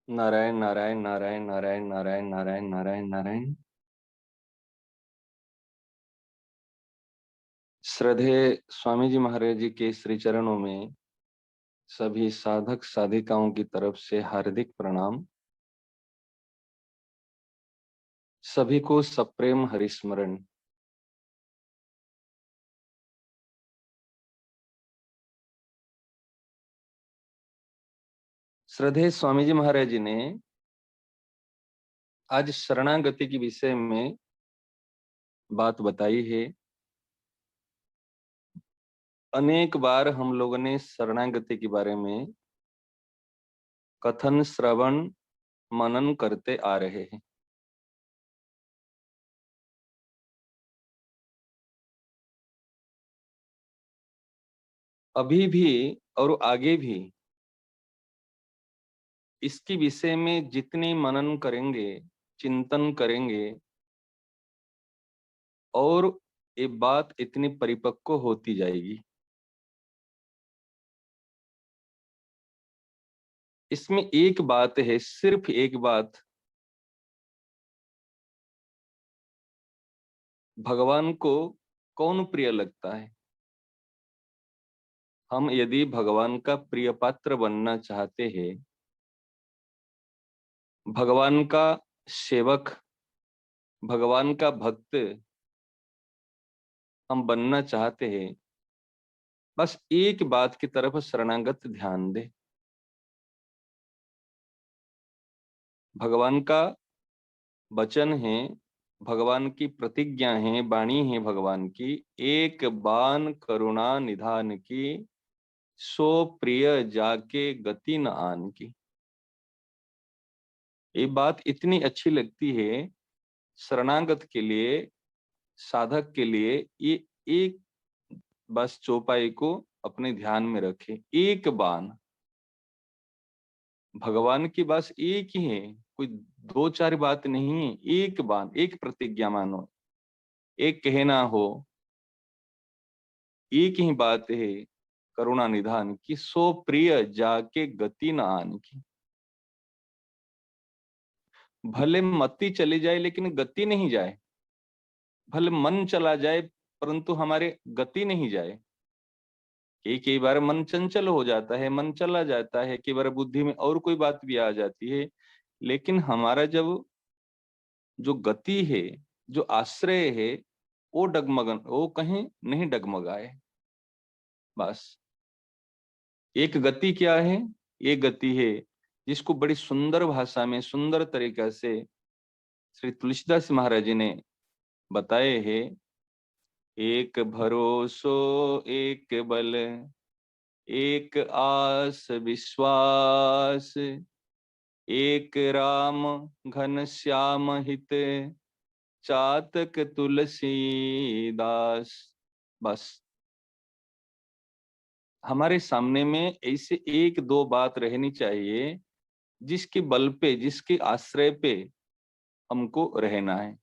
नारायण नारायण नारायण नारायण नारायण नारायण नारायण नारायण। श्रद्धेय स्वामी जी महाराज जी के श्री चरणों में सभी साधक साधिकाओं की तरफ से हार्दिक प्रणाम। सभी को सप्रेम हरिस्मरण। श्रद्धेय स्वामी जी महाराज जी ने आज शरणागति के विषय में बात बताई है। अनेक बार हम लोगों ने शरणागति के बारे में कथन श्रवण मनन करते आ रहे हैं। अभी भी और आगे भी इसके विषय में जितने मनन करेंगे, चिंतन करेंगे और ये बात इतनी परिपक्व होती जाएगी। इसमें एक बात है, सिर्फ एक बात, भगवान को कौन प्रिय लगता है। हम यदि भगवान का प्रिय पात्र बनना चाहते हैं, भगवान का सेवक, भगवान का भक्त हम बनना चाहते हैं, बस एक बात की तरफ शरणागत ध्यान दे। भगवान का वचन है, भगवान की प्रतिज्ञा है, वाणी है भगवान की, एक बान करुणा निधान की, सो प्रिय जाके गति न आन की। ये बात इतनी अच्छी लगती है शरणागत के लिए, साधक के लिए। ये एक बस चौपाई को अपने ध्यान में रखे। एक बान, भगवान की बस एक ही है, कोई दो चार बात नहीं है। एक बान, एक प्रतिज्ञा मानो, एक कहना हो, एक ही बात है, करुणा निधान की, सो प्रिय जाके गति न आन की। भले मति चली जाए लेकिन गति नहीं जाए, भले मन चला जाए परंतु हमारे गति नहीं जाए। कई बार मन चंचल हो जाता है, मन चला जाता है, कई बार बुद्धि में और कोई बात भी आ जाती है, लेकिन हमारा जब जो गति है, जो आश्रय है, वो डगमगन, वो कहीं नहीं डगमगाए। बस एक गति क्या है? ये गति है जिसको बड़ी सुंदर भाषा में, सुंदर तरीका से श्री तुलसीदास महाराज जी ने बताए हैं। एक भरोसो एक बल, एक आस विश्वास, एक राम घन श्याम हित, चातक तुलसीदास। बस हमारे सामने में ऐसे एक दो बात रहनी चाहिए जिसके बल पे, जिसके आश्रय पे हमको रहना है।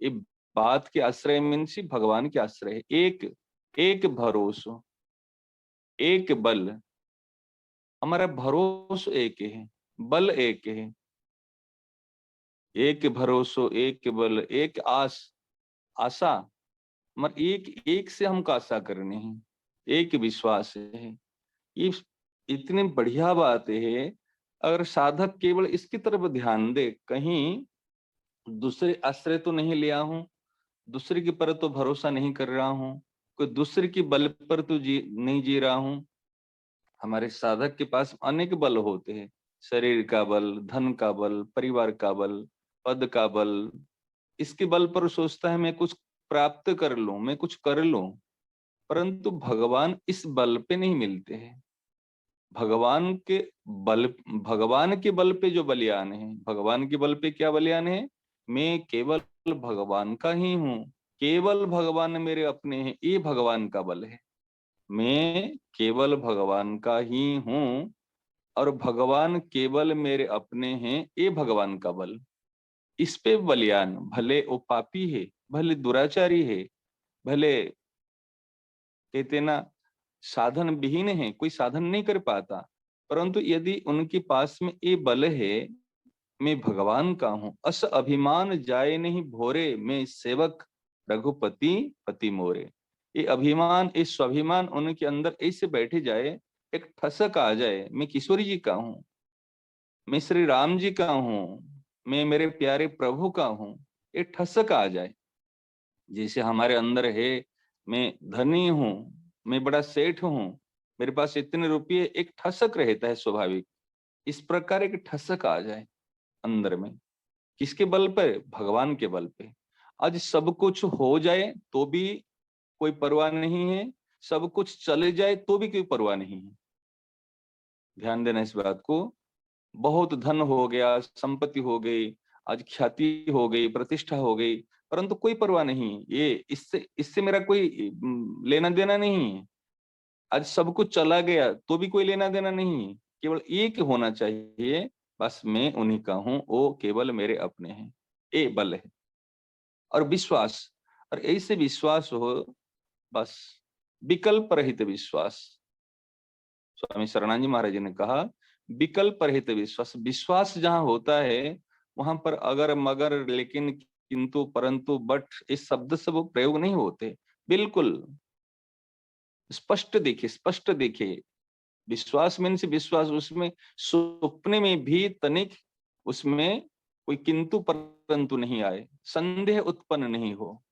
ये बात के आश्रय मीन्स भगवान के आश्रय है। एक एक भरोसा, एक बल, हमारा भरोसा एक है, बल एक है। एक भरोसा, एक बल, एक आस, आशा, मगर एक एक से हमको आशा करनी है, एक विश्वास है। ये इतनी बढ़िया बात है। अगर साधक केवल इसकी तरफ ध्यान दे, कहीं दूसरे आश्रय तो नहीं लिया हूं, दूसरे के पर तो भरोसा नहीं कर रहा हूं, कोई दूसरे की बल पर तो नहीं जी रहा हूं। हमारे साधक के पास अनेक बल होते हैं, शरीर का बल, धन का बल, परिवार का बल, पद का बल। इसके बल पर सोचता है मैं कुछ प्राप्त कर लूं, मैं कुछ कर लूं, परंतु भगवान इस बल पे नहीं मिलते हैं। भगवान के बल, भगवान के बल पे जो बलियान है, भगवान के बल पे क्या बलियान है? मैं केवल भगवान का ही हूँ, केवल भगवान मेरे अपने हैं, ये भगवान का बल है। मैं केवल भगवान का ही हूँ और भगवान केवल मेरे अपने हैं, ये भगवान का बल। इस पे बलियान, भले वो पापी है, भले दुराचारी है, भले कहते ना साधन विहीन है, कोई साधन नहीं कर पाता, परंतु यदि उनके पास में ये बल है, मैं भगवान का हूं। अस अभिमान जाए नहीं भोरे, मैं सेवक रघुपति पति मोरे। ये अभिमान, ये स्वाभिमान उनके अंदर ऐसे बैठे जाए, एक ठसक आ जाए, मैं किशोरी जी का हूँ, मैं श्री राम जी का हूँ, मैं मेरे प्यारे प्रभु का हूँ। ये ठसक आ जाए, जैसे हमारे अंदर है, मैं धनी हूँ, मैं बड़ा सेठ हूँ, मेरे पास इतने रुपये, एक ठसक रहता है स्वाभाविक। इस प्रकार एक ठसक आ जाए अंदर में, किसके बल पे? भगवान के बल पे। आज सब कुछ हो जाए तो भी कोई परवाह नहीं है, सब कुछ चले जाए तो भी कोई परवाह नहीं है। ध्यान देना इस बात को। बहुत धन हो गया, संपत्ति हो गई, आज ख्याति हो गई, प्रतिष्ठा हो गई, परंतु कोई परवाह नहीं, ये इससे इससे मेरा कोई लेना देना नहीं है। आज सब कुछ चला गया तो भी कोई लेना देना नहीं है, केवल एक होना चाहिए, बस मैं उन्हीं का हूं, वो केवल मेरे अपने हैं। ये बल है। और विश्वास, और ऐसे विश्वास हो, बस विकल्प रहित विश्वास। स्वामी शरणानंद जी महाराज जी ने कहा, विकल्प रहित विश्वास। विश्वास जहां होता है वहां पर अगर मगर लेकिन किंतु परंतु बट इस शब्द से वो प्रयोग नहीं होते। बिल्कुल स्पष्ट देखिए। विश्वास मीन्स विश्वास, उसमें सपने में भी तनिक उसमें कोई किंतु परंतु नहीं आए, संदेह उत्पन्न नहीं हो।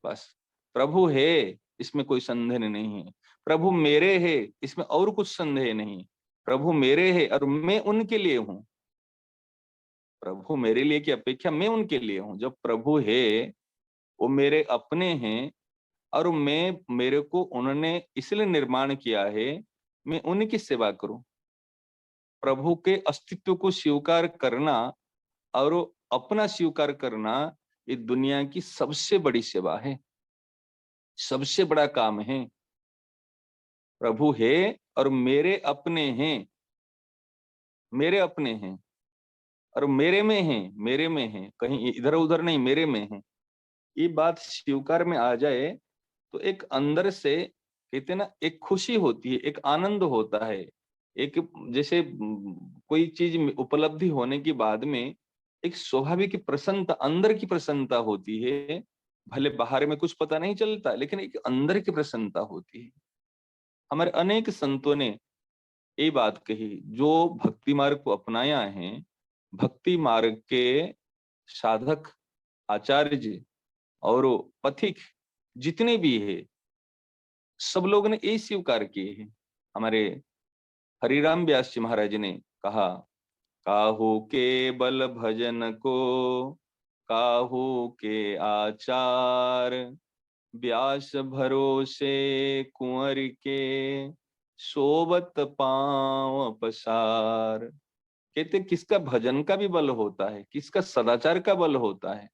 बस प्रभु है, इसमें कोई संदेह नहीं है। प्रभु मेरे है, इसमें और कुछ संदेह नहीं। प्रभु मेरे है और मैं उनके लिए हूं। प्रभु मेरे लिए की अपेक्षा मैं उनके लिए हूं। जब प्रभु है, वो मेरे अपने हैं, और मैं, मेरे को उन्होंने इसलिए निर्माण किया है, मैं उनकी सेवा करूं। प्रभु के अस्तित्व को स्वीकार करना और अपना स्वीकार करना, ये दुनिया की सबसे बड़ी सेवा है, सबसे बड़ा काम है। प्रभु है और मेरे अपने हैं, मेरे अपने हैं, और मेरे में हैं, मेरे में हैं, कहीं इधर उधर नहीं, मेरे में हैं। ये बात स्वीकार में आ जाए तो एक अंदर से, कहते ना, एक खुशी होती है, एक आनंद होता है। एक जैसे कोई चीज उपलब्धि होने के बाद में एक स्वाभाविक प्रसन्नता, अंदर की प्रसन्नता होती है। भले बाहर में कुछ पता नहीं चलता, लेकिन एक अंदर की प्रसन्नता होती है। हमारे अनेक संतों ने ये बात कही, जो भक्ति मार्ग को अपनाया है, भक्ति मार्ग के साधक, आचार्य जी और पथिक जितने भी है, सब लोग ने ये स्वीकार किए हैं। हमारे हरिराम व्यास जी महाराज ने कहा, काहू के बल भजन को, काहू के आचार, व्यास भरोसे कुंवर के, सोबत पांव पसार। कहते किसका भजन का भी बल होता है, किसका सदाचार का बल होता है,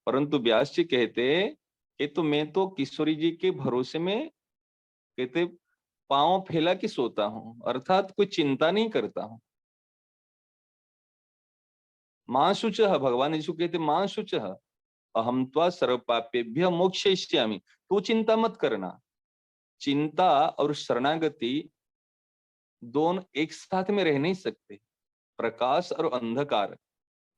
परंतु व्यास जी कहते कि तो मैं तो किशोरी जी के भरोसे में, कहते पांव फैला के सोता हूं, अर्थात कोई चिंता नहीं करता हूं। मां शुच, भगवान यीशु कहते मां शुच अहम त्वा सर्व पापेभ्य मोक्षयिष्यामि। तू चिंता मत करना। चिंता और शरणागति दोनों एक साथ में रह नहीं सकते। प्रकाश और अंधकार,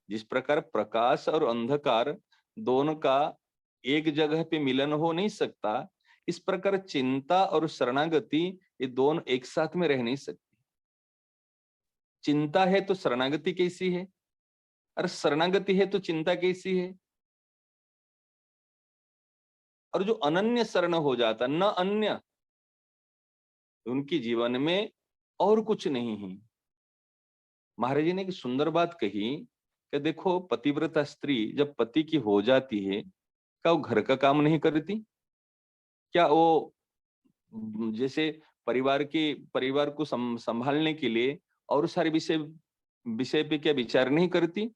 जिस प्रकार प्रकाश और अंधकार दोनों का एक जगह पे मिलन हो नहीं सकता, इस प्रकार चिंता और शरणागति, ये दोनों एक साथ में रह नहीं सकती। चिंता है तो शरणागति कैसी है, और शरणागति है तो चिंता कैसी है। और जो अनन्य शरण हो जाता, न अन्य, उनकी जीवन में और कुछ नहीं है। महाराज जी ने एक सुंदर बात कही कि देखो, पतिव्रता स्त्री जब पति की हो जाती है, क्या वो घर का काम नहीं करती? क्या वो जैसे परिवार को संभालने के लिए और सारे विषय विषय पे क्या विचार नहीं करती?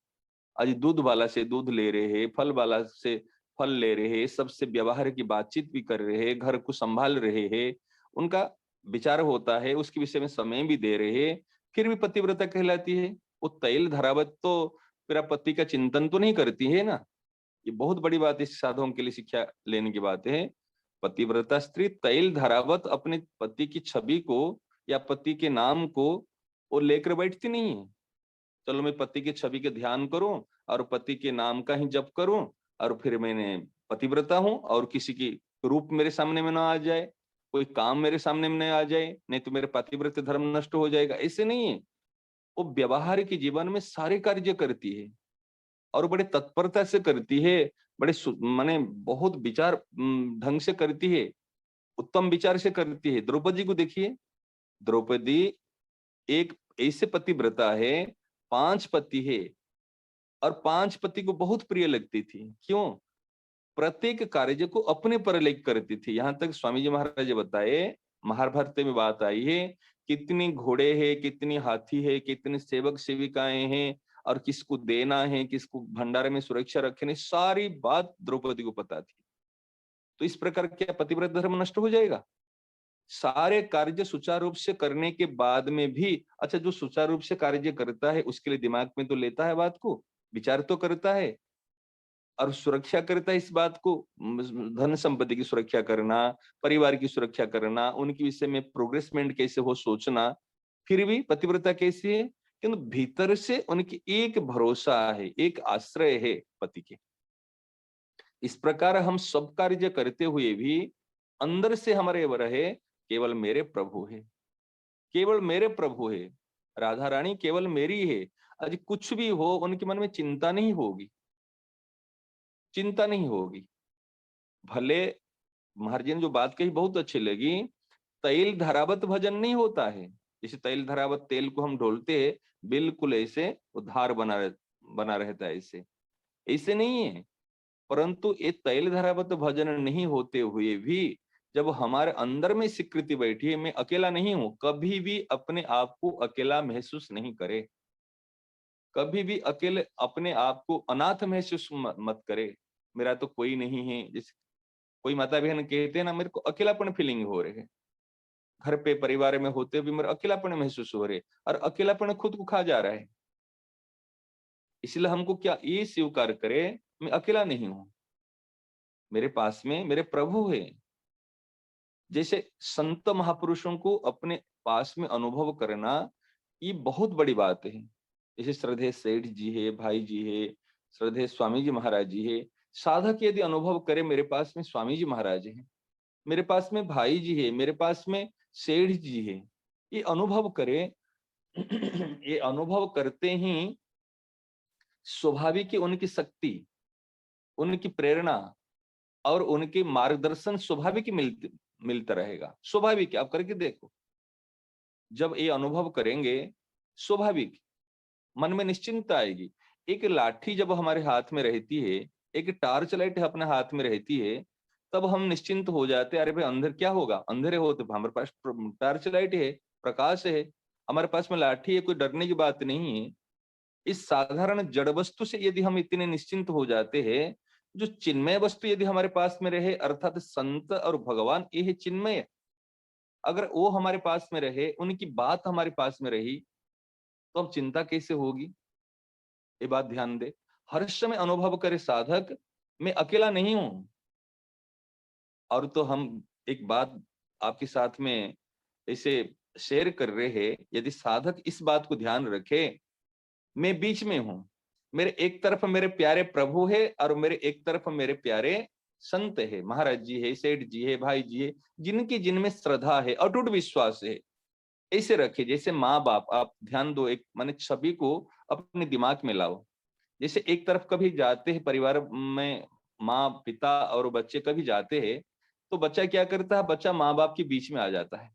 आज दूध वाला से दूध ले रहे हैं, फल वाला से फल ले रहे हैं, सबसे व्यवहार की बातचीत भी कर रहे हैं, घर को संभाल रहे हैं, उनका विचार होता है, उसके विषय में समय भी दे रहे हैं, फिर भी पतिव्रता कहलाती है। वो तैल धारावत तो मेरा पति का चिंतन तो नहीं करती है ना। ये बहुत बड़ी बात इस साधुओं के लिए शिक्षा लेने की बात है। पतिव्रता स्त्री तैल धारावत अपने पति की छवि को या पति के नाम को वो लेकर बैठती नहीं है। चलो मैं पति की छवि के ध्यान करूं और पति के नाम का ही जप करूं, और फिर मैंने पतिव्रता हूं, और किसी की रूप मेरे सामने में ना आ जाए, कोई काम मेरे सामने में नहीं आ जाए, नहीं तो मेरे पतिव्रत धर्म नष्ट हो जाएगा। ऐसे नहीं है। वो व्यवहार के जीवन में सारे कार्य करती है और बड़े तत्परता से करती है, बड़े माने बहुत विचार ढंग से करती है, उत्तम विचार से करती है। द्रौपदी को देखिए, द्रौपदी एक ऐसे पतिव्रता है, 5 पति है, और 5 पति को बहुत प्रिय लगती थी। क्यों? प्रत्येक कार्य को अपने पर लेख करती थी। यहाँ तक स्वामी जी महाराज बताए, महाभारत में बात आई है, कितनी घोड़े हैं, कितनी हाथी है, कितने सेवक सेविकाएं हैं, और किसको देना है, किसको भंडारे में सुरक्षा रखनी, सारी बात द्रौपदी को पता थी। तो इस प्रकार क्या पतिव्रत धर्म नष्ट हो जाएगा? सारे कार्य सुचारू रूप से करने के बाद में भी, अच्छा जो सुचारू रूप से कार्य करता है उसके लिए दिमाग में तो लेता है बात को, विचार तो करता है, और सुरक्षा करता है इस बात को, धन संपत्ति की सुरक्षा करना, परिवार की सुरक्षा करना, उनके विषय में प्रोग्रेसमेंट कैसे हो सोचना। फिर भी पतिव्रता कैसी है? किंतु भीतर से उनकी एक भरोसा है, एक आश्रय है पति के। इस प्रकार हम सब कार्य करते हुए भी अंदर से हमारे रहे, केवल मेरे प्रभु है, केवल मेरे प्रभु है, राधा रानी केवल मेरी है। आज कुछ भी हो उनके मन में चिंता नहीं होगी, चिंता नहीं होगी। भले महाराज जी ने जो बात कही बहुत अच्छी लगी, तैल धरावत भजन नहीं होता है। जैसे तैल धरावत तेल को हम ढोलते हैं, बिल्कुल ऐसे उद्धार बना रहता है, ऐसे ऐसे नहीं है। परंतु ये तैल धरावत भजन नहीं होते हुए भी जब हमारे अंदर में स्वीकृति बैठी है, मैं अकेला नहीं हूं, कभी भी अपने आप को अकेला महसूस नहीं करे, कभी भी अकेले अपने आप को अनाथ महसूस मत करे, मेरा तो कोई नहीं है। जैसे कोई माता बहन कहते हैं ना, मेरे को अकेलापन फीलिंग हो रहे है, घर पे परिवार में होते भी मेरे अकेलापन महसूस हो रहे, और अकेलापन खुद को खा जा रहा है। इसलिए हमको क्या ये स्वीकार करे, मैं अकेला नहीं हूं, मेरे पास में मेरे प्रभु है। जैसे संत महापुरुषों को अपने पास में अनुभव करना, ये बहुत बड़ी बात है। जैसे श्रद्धेय सेठ जी है, भाई जी है, श्रद्धेय स्वामी जी महाराज जी है। साधक यदि अनुभव करे, मेरे पास में स्वामी जी महाराज है, मेरे पास में भाई जी है, मेरे पास में सेठ जी है, ये अनुभव करे, ये अनुभव करते ही स्वाभाविक उनकी शक्ति, उनकी प्रेरणा और उनके मार्गदर्शन स्वाभाविक मिलता रहेगा। स्वाभाविक आप करके देखो, जब ये अनुभव करेंगे स्वाभाविक मन में निश्चिंतता आएगी। एक लाठी जब हमारे हाथ में रहती है, एक टार्च लाइट अपने हाथ में रहती है, तब हम निश्चिंत हो जाते हैं, अरे भाई अंदर क्या होगा, अंधेरे हो तो हमारे पास टार्च लाइट है, प्रकाश है, हमारे पास में लाठी है, कोई डरने की बात नहीं है। इस साधारण जड़ वस्तु से यदि हम इतने निश्चिंत हो जाते हैं, जो चिन्मय वस्तु यदि हमारे पास में रहे, अर्थात संत और भगवान, ये है चिन्मय, अगर वो हमारे पास में रहे, उनकी बात हमारे पास में रही, तो अब चिंता कैसे होगी? ये बात ध्यान दे। हर समय अनुभव करे साधक, मैं अकेला नहीं हूं। और तो हम एक बात आपके साथ में ऐसे शेयर कर रहे हैं, यदि साधक इस बात को ध्यान रखे, मैं बीच में हूं, मेरे एक तरफ मेरे प्यारे प्रभु है और मेरे एक तरफ मेरे प्यारे संत है, महाराज जी है, सेठ जी है, भाई जी है, जिनकी जिनमें श्रद्धा है, अटूट विश्वास है। ऐसे रखे जैसे माँ बाप, आप ध्यान दो, एक माने छवि को अपने दिमाग में लाओ। जैसे एक तरफ कभी जाते हैं परिवार में, माँ पिता और बच्चे कभी जाते हैं, तो बच्चा क्या करता है, बच्चा माँ बाप के बीच में आ जाता है।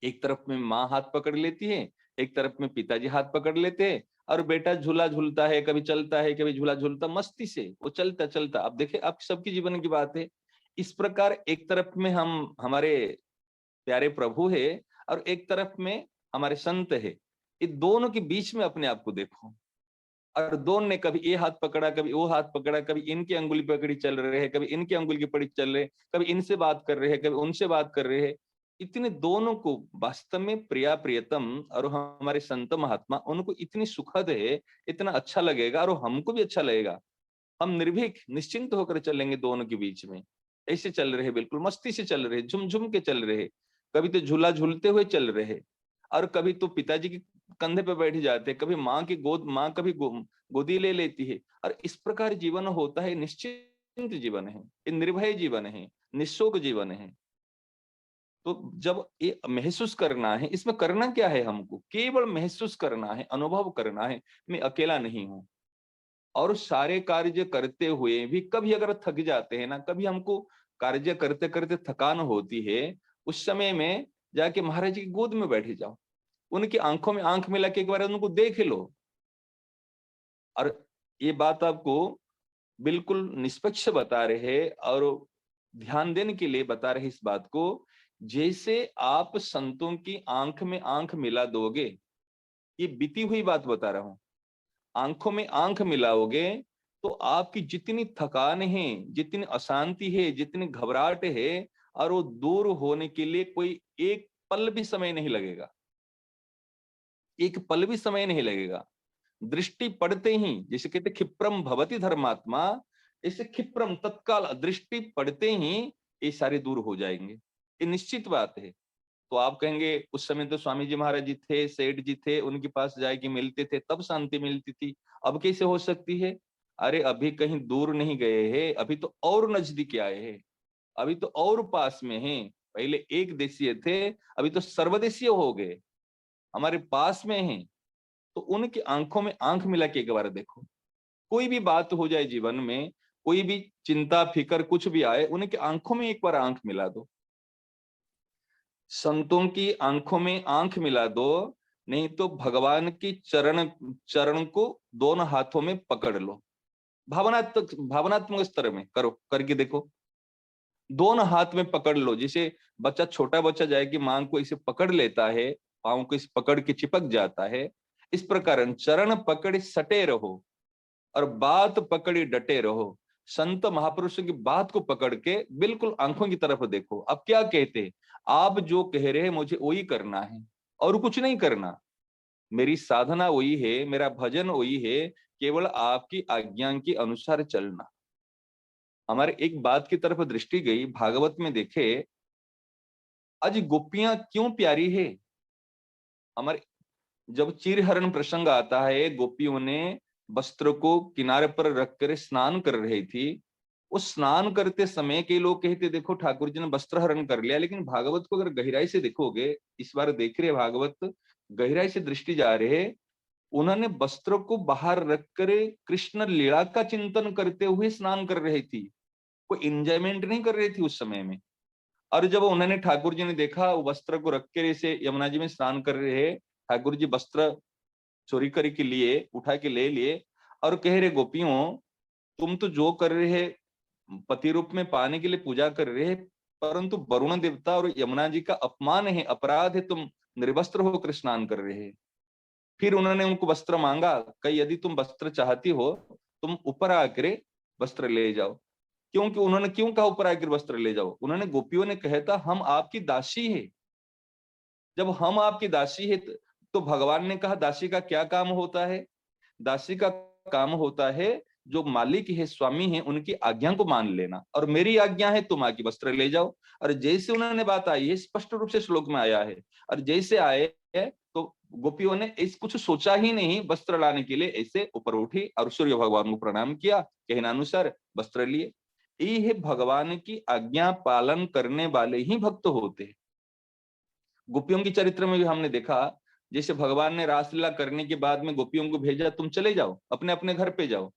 एक तरफ में माँ हाथ पकड़ लेती है, एक तरफ में पिताजी हाथ पकड़ लेते हैं, और बेटा झूला झूलता है, कभी चलता है, कभी झूला झूलता, मस्ती से वो चलता चलता। अब देखे, आप सबके जीवन की बात है। इस प्रकार एक तरफ में हम हमारे प्यारे प्रभु है, और एक तरफ में हमारे संत है। ये दोनों के बीच में अपने आप को देखो, और दोनों ने कभी ये हाथ पकड़ा, कभी वो हाथ पकड़ा, कभी इनकी अंगुली पकड़ी चल रहे हैं, कभी इनकी अंगुली की पकड़ी चल रहे हैं, कभी इनसे बात कर रहे हैं, कभी उनसे बात कर रहे हैं। इतने दोनों को वास्तव में प्रिया प्रियतम और हमारे संत महात्मा, उनको इतनी सुखद है, इतना अच्छा लगेगा, और हमको भी अच्छा लगेगा। हम निर्भीक निश्चिंत होकर चलेंगे दोनों के बीच में। ऐसे चल रहे, बिल्कुल मस्ती से चल रहे, झुम झुम के चल रहे, कभी तो झूला झूलते हुए चल रहे, और कभी तो पिताजी की कंधे पे बैठ जाते हैं, कभी माँ की गोद, माँ कभी गोदी ले लेती है। और इस प्रकार जीवन होता है, निश्चिंत जीवन है, ये निर्भय जीवन है, निशोक जीवन है। तो जब ये महसूस करना है, इसमें करना क्या है, हमको केवल महसूस करना है, अनुभव करना है, मैं अकेला नहीं हूं। और सारे कार्य करते हुए भी कभी अगर थक जाते हैं ना, कभी हमको कार्य करते करते थकान होती है, उस समय में जाके महाराज जी की गोद में बैठ जाओ, उनकी आंखों में आंख मिला के एक बार उनको देख लो। और ये बात आपको बिल्कुल निष्पक्ष बता रहे हैं, और ध्यान देने के लिए बता रहे इस बात को। जैसे आप संतों की आंख में आंख मिला दोगे, ये बीती हुई बात बता रहा हूं, आंखों में आंख मिलाओगे तो आपकी जितनी थकान है, जितनी अशांति है, जितनी घबराहट है, और वो दूर होने के लिए कोई एक पल भी समय नहीं लगेगा, एक पल भी समय नहीं लगेगा। दृष्टि पड़ते ही, जैसे कहते क्षिप्रम भवति धर्मात्मा, ऐसे क्षिप्रम तत्काल दृष्टि पड़ते ही ये सारे दूर हो जाएंगे, ये निश्चित बात है। तो आप कहेंगे उस समय तो स्वामी जी महाराज जी थे, सेठ जी थे, उनके पास जाके मिलते थे तब शांति मिलती थी, अब कैसे हो सकती है? अरे अभी कहीं दूर नहीं गए हैं, अभी तो और नजदीक आए हैं, अभी तो और पास में हैं। पहले एक देशीय थे, अभी तो सर्वदेशीय हो गए, हमारे पास में हैं। तो उनकी आंखों में आंख मिला के एक बार देखो, कोई भी बात हो जाए जीवन में, कोई भी चिंता फिकर कुछ भी आए, उनकी आंखों में एक बार आंख मिला दो, संतों की आंखों में आंख मिला दो, नहीं तो भगवान की चरण चरण को दोनों हाथों में पकड़ लो। भावनात्मक भावनात्मक स्तर में करो, करके देखो, दोनों हाथ में पकड़ लो। जैसे बच्चा, छोटा बच्चा जाए कि मां को इसे पकड़ लेता है, पाँव को इस पकड़ के चिपक जाता है, इस प्रकार चरण पकड़े सटे रहो और बात पकड़ी डटे रहो। संत महापुरुषों की बात को पकड़ के बिल्कुल आंखों की तरफ देखो। अब क्या कहते, आप जो कह रहे हैं मुझे वही करना है और कुछ नहीं करना, मेरी साधना वही है, मेरा भजन वही है, केवल आपकी आज्ञा के अनुसार चलना। हमारे एक बात की तरफ दृष्टि गई, भागवत में देखे, आज गोपियां क्यों प्यारी है हमारे। जब चीरहरण प्रसंग आता है, गोपियों ने वस्त्र को किनारे पर रखकर स्नान कर रही थी, उस स्नान करते समय के लोग कहते देखो ठाकुर जी ने वस्त्र हरण कर लिया, लेकिन भागवत को अगर गहराई से देखोगे, इस बार देख रहे भागवत, गहराई से दृष्टि जा रहे, उन्होंने वस्त्र को बाहर रखकर कृष्ण लीला का चिंतन करते हुए स्नान कर रही थी, कोई इंजॉयमेंट नहीं कर रही थी उस समय में। और जब उन्होंने, ठाकुर जी ने देखा वो वस्त्र को रख कर ऐसे यमुना जी में स्नान कर रहे हैं, ठाकुर जी वस्त्र चोरी करे के लिए उठा के ले लिए और कह रहे गोपियों, तुम तो जो कर रहे हैं पति रूप में पाने के लिए पूजा कर रहे हैं, परंतु वरुण देवता और यमुना जी का अपमान है, अपराध है, तुम निर्वस्त्र होकर स्नान कर रहे हैं। फिर उन्होंने उनको वस्त्र मांगा, कही यदि तुम वस्त्र चाहती हो, तुम ऊपर आकर वस्त्र ले जाओ। क्योंकि उन्होंने क्यों कहा ऊपर आकर वस्त्र ले जाओ? उन्होंने, गोपियों ने कहा था हम आपकी दासी है। जब हम आपकी दासी है तो भगवान ने कहा दासी का क्या काम होता है? दासी का काम होता है जो मालिक है, स्वामी है, उनकी आज्ञा को मान लेना, और मेरी आज्ञा है तुम आके वस्त्र ले जाओ। और जैसे उन्होंने बात आई है, स्पष्ट रूप से श्लोक में आया है, और जैसे आए तो गोपियों ने इस कुछ सोचा ही नहीं, वस्त्र लाने के लिए ऐसे ऊपर उठी और सूर्य भगवान को प्रणाम किया, कहनानुसार वस्त्र लिए। ये भगवान की आज्ञा पालन करने वाले ही भक्त होते हैं। गोपियों के चरित्र में भी हमने देखा, जैसे भगवान ने रासलीला करने के बाद में गोपियों को भेजा, तुम चले जाओ अपने अपने घर पे जाओ।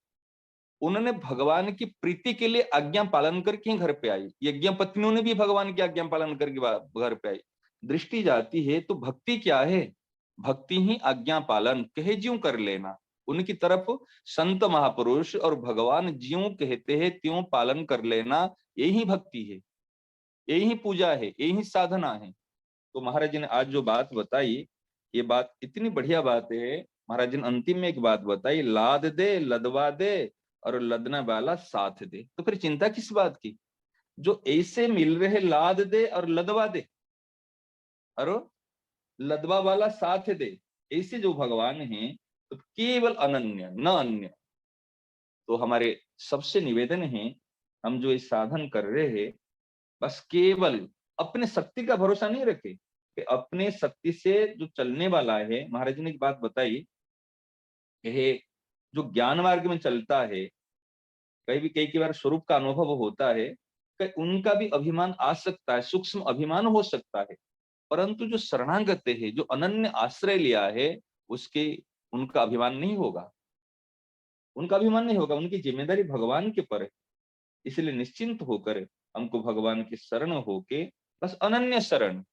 उन्होंने भगवान की प्रीति के लिए आज्ञा पालन करके ही घर पे आई। यज्ञ पत्नियों ने भी भगवान की आज्ञा पालन करके घर पे आई। दृष्टि जाती है तो भक्ति क्या है? भक्ति ही आज्ञा पालन, कहे ज्यों कर लेना। उनकी तरफ संत महापुरुष और भगवान ज्यों कहते हैं त्यों पालन कर लेना, यही भक्ति है, यही पूजा है, यही साधना है। तो महाराज जी ने आज जो बात बताई, ये बात इतनी बढ़िया बात है। महाराज जी ने अंतिम में एक बात बताई, लाद दे लदवा दे और लदना वाला साथ दे। तो फिर चिंता किस बात की? जो ऐसे मिल रहे, लाद दे और लदवा दे और लदवा वाला साथ दे, ऐसे जो भगवान हैं, तो केवल अनन्य न अन्य। तो हमारे सबसे निवेदन है, हम जो इस साधन कर रहे हैं, बस केवल अपने शक्ति का भरोसा नहीं रखे, कि अपने शक्ति से जो चलने वाला है, महाराज जी ने एक बात बताई, ये जो ज्ञान मार्ग में चलता है, कई बार स्वरूप का अनुभव होता है कि उनका भी अभिमान आ सकता है, सूक्ष्म अभिमान हो सकता है, परंतु जो शरणागत है, जो अनन्य आश्रय लिया है, उसके उनका अभिमान नहीं होगा, उनका अभिमान नहीं होगा, उनकी जिम्मेदारी भगवान के पर है। इसलिए निश्चिंत होकर हमको भगवान की शरण होके, बस अनन्य शरण,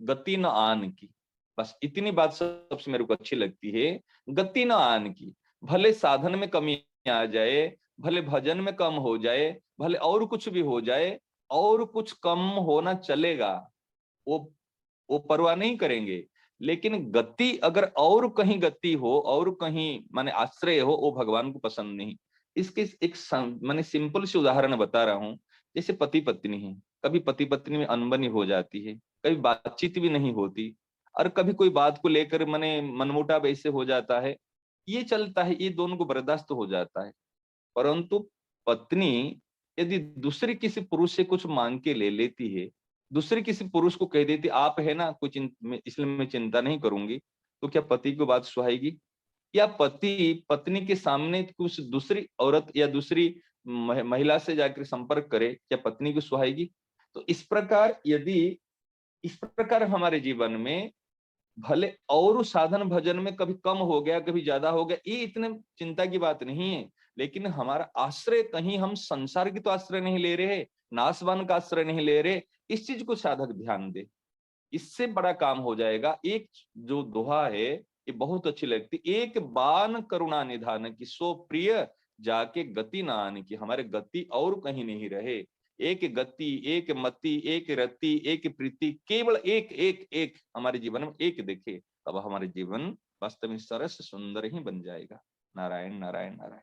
गति न आन की, बस इतनी बात सबसे मेरे को अच्छी लगती है, गति न आन की। भले साधन में कमी आ जाए, भले भजन में कम हो जाए, भले और कुछ भी हो जाए, और कुछ कम होना चलेगा, वो वो परवाह नहीं करेंगे, लेकिन गति अगर और कहीं गति हो, और कहीं माने आश्रय हो, वो भगवान को पसंद नहीं। इसके एक माने सिंपल से उदाहरण बता रहा हूँ। जैसे पति पत्नी है, कभी पति पत्नी में अनबनी हो जाती है, कभी बातचीत भी नहीं होती, और कभी कोई बात को लेकर माने मनमुटाव ऐसे हो जाता है, ये चलता है, ये दोनों को बर्दाश्त हो जाता है। परंतु पत्नी यदि दूसरे किसी पुरुष से कुछ मांग के ले लेती है, दूसरे किसी पुरुष को कह देती आप है ना कुछ इसलिए मैं चिंता नहीं करूंगी, तो क्या पति को बात सुहाएगी? या पति पत्नी के सामने कुछ दूसरी औरत या दूसरी महिला से जाकर संपर्क करे, क्या पत्नी को सुहाएगी? तो इस प्रकार हमारे जीवन में भले और साधन भजन में कभी कम हो गया, कभी ज्यादा हो गया, ये इतने चिंता की बात नहीं है, लेकिन हमारा आश्रय कहीं हम संसार की तो आश्रय नहीं ले रहे, नासवान का आश्रय नहीं ले रहे, इस चीज को साधक ध्यान दे, इससे बड़ा काम हो जाएगा। एक जो दोहा है, ये बहुत अच्छी लगती, एक बान करुणा निधान की, सो प्रिय जाके गति ना आने की, हमारे गति और कहीं नहीं रहे, एक गति, एक मति, एक रति, एक प्रीति, केवल एक एक एक हमारे जीवन में एक देखे, तब हमारे जीवन वास्तव में सरस सुंदर ही बन जाएगा। नारायण नारायण नारायण।